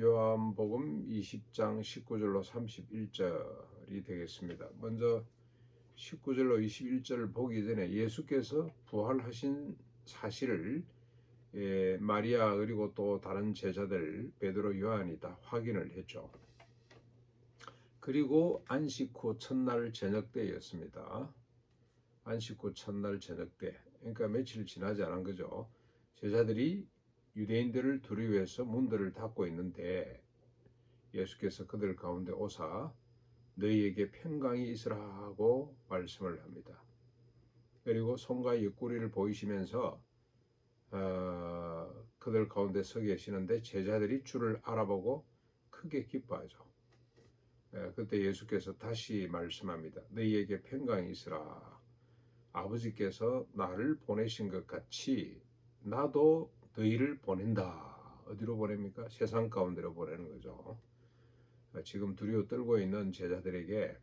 요한복음 20장 19절로 31절이 되겠습니다. 먼저 19절로 21절을 보기 전에 예수께서 부활하신 사실을 마리아 그리고 또 다른 제자들 베드로 요한이 다 확인을 했죠. 그리고 안식 후 첫날 저녁 때였습니다. 안식 후 첫날 저녁 때, 그러니까 며칠 지나지 않은 거죠. 제자들이 유대인들을 두려워해서 문들을 닫고 있는데 예수께서 그들 가운데 오사 너희에게 평강이 있으라 하고 말씀을 합니다. 그리고 손과 옆구리를 보이시면서 그들 가운데 서 계시는데 제자들이 주를 알아보고 크게 기뻐하죠. 그때 예수께서 다시 말씀합니다. 너희에게 평강이 있으라. 아버지께서 나를 보내신 것 같이 나도 너희를 보낸다. 어디로 보냅니까? 세상 가운데로 보내는 거죠. 지금 두려워 떨고 있는 제자들에게,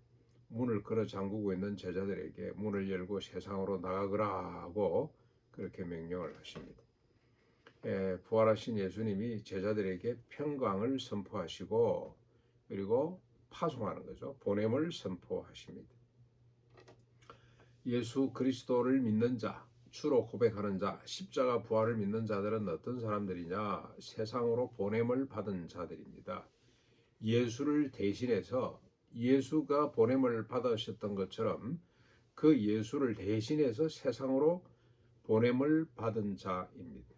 문을 걸어 잠그고 있는 제자들에게 문을 열고 세상으로 나가거라 하고 그렇게 명령을 하십니다. 부활하신 예수님이 제자들에게 평강을 선포하시고 그리고 파송하는 거죠. 보냄을 선포하십니다. 예수 그리스도를 믿는 자, 주로 고백하는 자, 십자가 부활을 믿는 자들은 어떤 사람들이냐? 세상으로 보냄을 받은 자들입니다. 예수를 대신해서, 예수가 보냄을 받으셨던 것처럼 그 예수를 대신해서 세상으로 보냄을 받은 자입니다.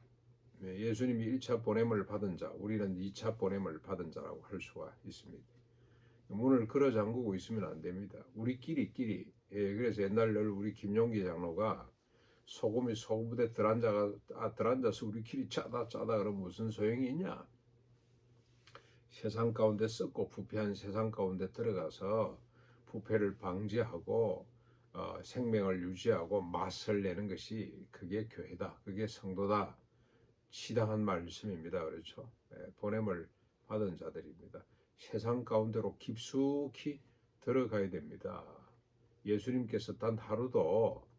예수님이 1차 보냄을 받은 자, 우리는 2차 보냄을 받은 자라고 할 수가 있습니다. 문을 걸어 잠그고 있으면 안 됩니다. 우리끼리. 그래서 옛날 늘 우리 김용기 장로가 소금이 소부대 들앉아서 우리끼리 짜다 그러면 무슨 소용이 있냐? 세상 가운데 썩고 부패한 세상 가운데 들어가서 부패를 방지하고 생명을 유지하고 맛을 내는 것이 그게 교회다. 그게 성도다. 치당한 말씀입니다. 그렇죠? 보냄을 받은 자들입니다. 세상 가운데로 깊숙이 들어가야 됩니다. 예수님께서 단 하루도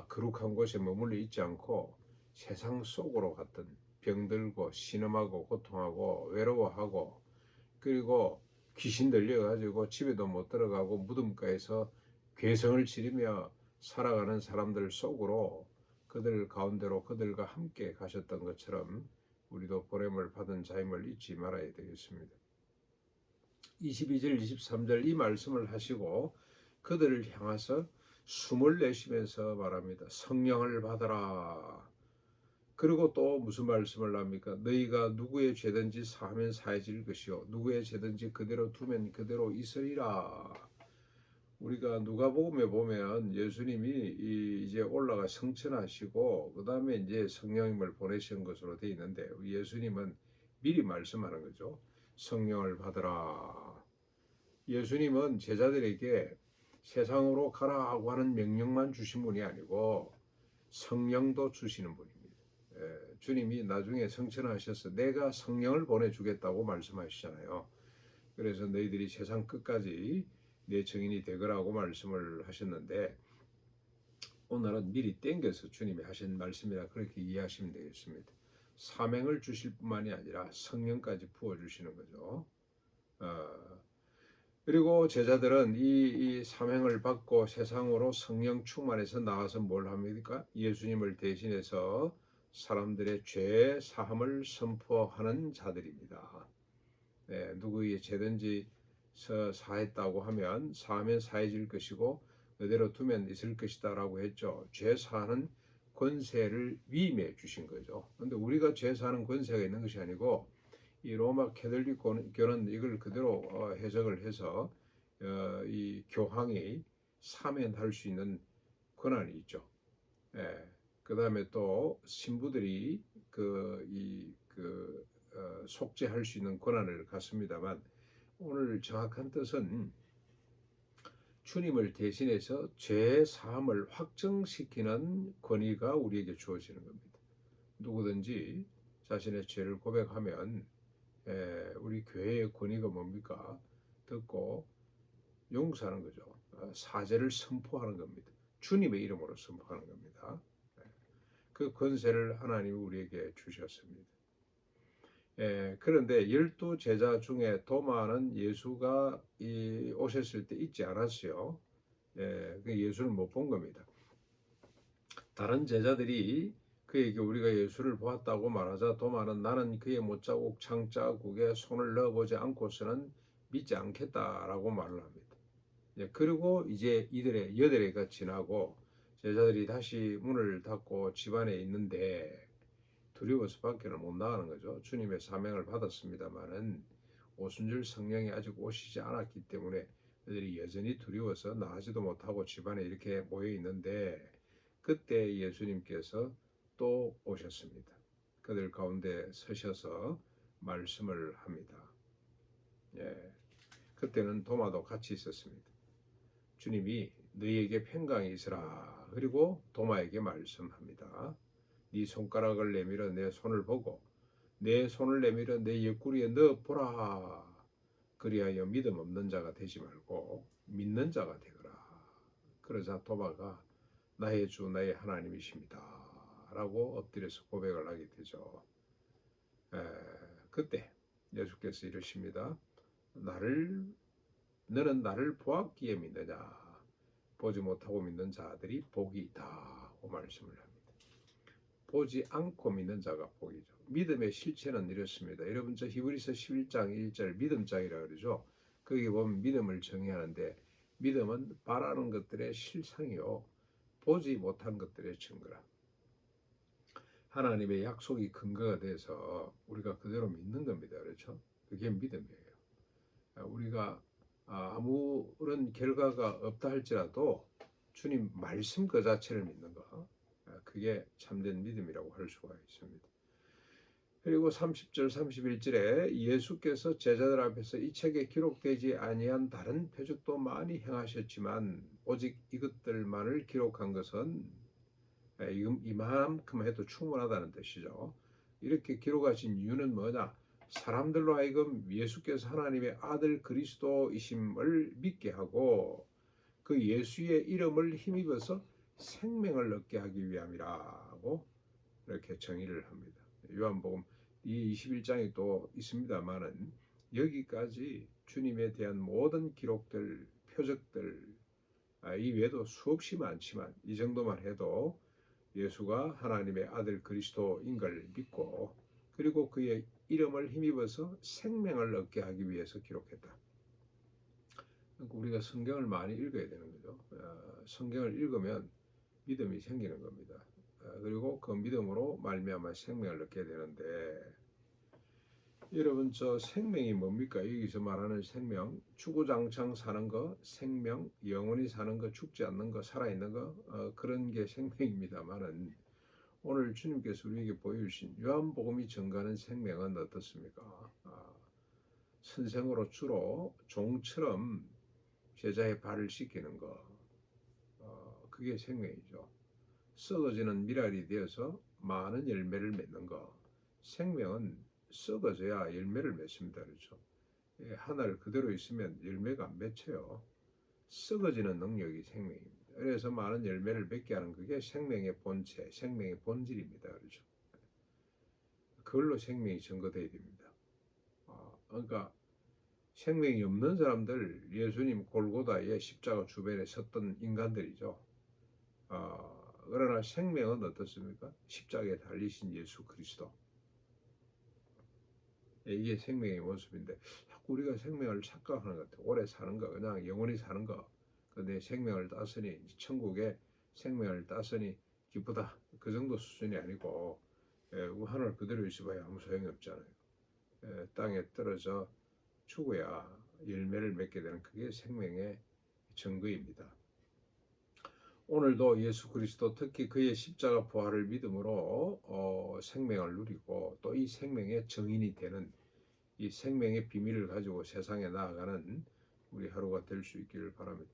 거룩한 곳에 머물러 있지 않고 세상 속으로 갔던 병들고 신음하고 고통하고 외로워하고 그리고 귀신 들려가지고 집에도 못 들어가고 무덤가에서 괴성을 지르며 살아가는 사람들 속으로 그들 가운데로 그들과 함께 가셨던 것처럼 우리도 보냄을 받은 자임을 잊지 말아야 되겠습니다. 22절 23절 이 말씀을 하시고 그들을 향해서 숨을 내쉬면서 말합니다. 성령을 받아라. 그리고 또 무슨 말씀을 합니까? 너희가 누구의 죄든지 사하면 사해질 것이요 누구의 죄든지 그대로 두면 그대로 있으리라. 우리가 누가복음에 보면 예수님이 이제 올라가 성천하시고 그 다음에 이제 성령님을 보내신 것으로 되어 있는데 예수님은 미리 말씀하는 거죠. 성령을 받으라. 예수님은 제자들에게 세상으로 가라고 하는 명령만 주신 분이 아니고 성령도 주시는 분입니다. 주님이 나중에 성천하셔서 내가 성령을 보내주겠다고 말씀하시잖아요. 그래서 너희들이 세상 끝까지 내 증인이 되거라고 말씀을 하셨는데 오늘은 미리 땡겨서 주님이 하신 말씀이라 그렇게 이해하시면 되겠습니다. 사명을 주실 뿐만이 아니라 성령까지 부어주시는 거죠. 그리고 제자들은 이 사명을 받고 세상으로 성령 충만해서 나가서 뭘 합니까? 예수님을 대신해서 사람들의 죄 사함을 선포하는 자들입니다. 누구의 죄든지 사했다고 하면 사하면 사해질 것이고 그대로 두면 있을 것이다 라고 했죠. 죄 사하는 권세를 위임해 주신 거죠. 그런데 우리가 죄 사하는 권세가 있는 것이 아니고 이 로마 캐톨릭 교는 이걸 그대로 해석을 해서 이 교황이 사면할 수 있는 권한이 있죠. 그 다음에 또 신부들이 속죄할 수 있는 권한을 갖습니다만 오늘 정확한 뜻은 주님을 대신해서 죄 사함을 확정시키는 권위가 우리에게 주어지는 겁니다. 누구든지 자신의 죄를 고백하면 우리 교회의 권위가 뭡니까? 듣고 용서하는 거죠. 사죄를 선포하는 겁니다. 주님의 이름으로 선포하는 겁니다. 그 권세를 하나님이 우리에게 주셨습니다. 그런데 12제자 중에 도마는 예수가 오셨을 때 있지 않았어요. 예수를 못 본 겁니다. 다른 제자들이 그에게 우리가 예수를 보았다고 말하자 도마는 나는 그의 못자국 창자국에 손을 넣어보지 않고서는 믿지 않겠다라고 말을 합니다. 그리고 이제 이들의 8해가 지나고 제자들이 다시 문을 닫고 집안에 있는데 두려워서 밖에는 못 나가는 거죠. 주님의 사명을 받았습니다마는 오순절 성령이 아직 오시지 않았기 때문에 그들이 여전히 두려워서 나가지도 못하고 집안에 이렇게 모여 있는데 그때 예수님께서 또 오셨습니다. 그들 가운데 서셔서 말씀을 합니다. 그때는 도마도 같이 있었습니다. 주님이 너희에게 평강이 있으라. 그리고 도마에게 말씀합니다. 네 손가락을 내밀어 내 손을 보고 내 손을 내밀어 내 옆구리에 넣어 보라. 그리하여 믿음 없는 자가 되지 말고 믿는 자가 되거라. 그러자 도마가 나의 주 나의 하나님이십니다 라고 엎드려서 고백을 하게 되죠. 그때 예수께서 이러십니다. 너는 나를 보았기에 믿느냐. 보지 못하고 믿는 자들이 복이 있다고 말씀을 합니다. 보지 않고 믿는 자가 복이죠. 믿음의 실체는 이렇습니다. 여러분 저 히브리서 11장 1절 믿음장이라고 그러죠. 거기 보면 믿음을 정의하는데 믿음은 바라는 것들의 실상이요 보지 못한 것들의 증거라. 하나님의 약속이 근거가 돼서 우리가 그대로 믿는 겁니다. 그렇죠? 그게 믿음이에요. 우리가 아무런 결과가 없다 할지라도 주님 말씀 그 자체를 믿는 거, 그게 참된 믿음이라고 할 수가 있습니다. 그리고 30절 31절에 예수께서 제자들 앞에서 이 책에 기록되지 아니한 다른 표적도 많이 행하셨지만 오직 이것들만을 기록한 것은 이만큼 해도 충분하다는 뜻이죠. 이렇게 기록하신 이유는 뭐냐? 사람들로 하여금 예수께서 하나님의 아들 그리스도이심을 믿게 하고 그 예수의 이름을 힘입어서 생명을 얻게 하기 위함이라고 이렇게 정의를 합니다. 요한복음 이 21장이 또 있습니다만은 여기까지 주님에 대한 모든 기록들, 표적들 이 외에도 수없이 많지만 이 정도만 해도 예수가 하나님의 아들 그리스도인 걸 믿고 그리고 그의 이름을 힘입어서 생명을 얻게 하기 위해서 기록했다. 그러니까 우리가 성경을 많이 읽어야 되는 거죠. 성경을 읽으면 믿음이 생기는 겁니다. 그리고 그 믿음으로 말미암아 생명을 얻게 되는데 여러분 저 생명이 뭡니까? 여기서 말하는 생명, 주구장창 사는 거, 생명, 영원히 사는 거, 죽지 않는 거, 살아있는 거 그런 게 생명입니다만은 오늘 주님께서 우리에게 보여주신 요한복음이 증거하는 생명은 어떻습니까? 선생으로 주로 종처럼 제자의 발을 씻기는 거, 그게 생명이죠. 썩어지는 미랄이 되어서 많은 열매를 맺는 거. 생명은 썩어져야 열매를 맺습니다. 그렇죠? 하나를 그대로 있으면 열매가 안 맺혀요. 썩어지는 능력이 생명입니다. 그래서 많은 열매를 맺게 하는 그게 생명의 본체, 생명의 본질입니다. 그렇죠? 그걸로 생명이 증거되어야 됩니다. 그러니까 생명이 없는 사람들, 예수님 골고다의 십자가 주변에 섰던 인간들이죠. 그러나 생명은 어떻습니까? 십자가에 달리신 예수 그리스도. 이게 생명의 모습인데 자꾸 우리가 생명을 착각하는 것 같아요. 오래 사는 거, 그냥 영원히 사는 거. 근데 생명을 따으니 천국에 생명을 따으니 기쁘다. 그 정도 수준이 아니고 하늘 그대로 있어봐야 아무 소용이 없잖아요. 땅에 떨어져 죽어야 열매를 맺게 되는 그게 생명의 증거입니다. 오늘도 예수 그리스도 특히 그의 십자가 부활을 믿음으로 생명을 누리고 또 이 생명의 증인이 되는 이 생명의 비밀을 가지고 세상에 나아가는 우리 하루가 될 수 있기를 바랍니다.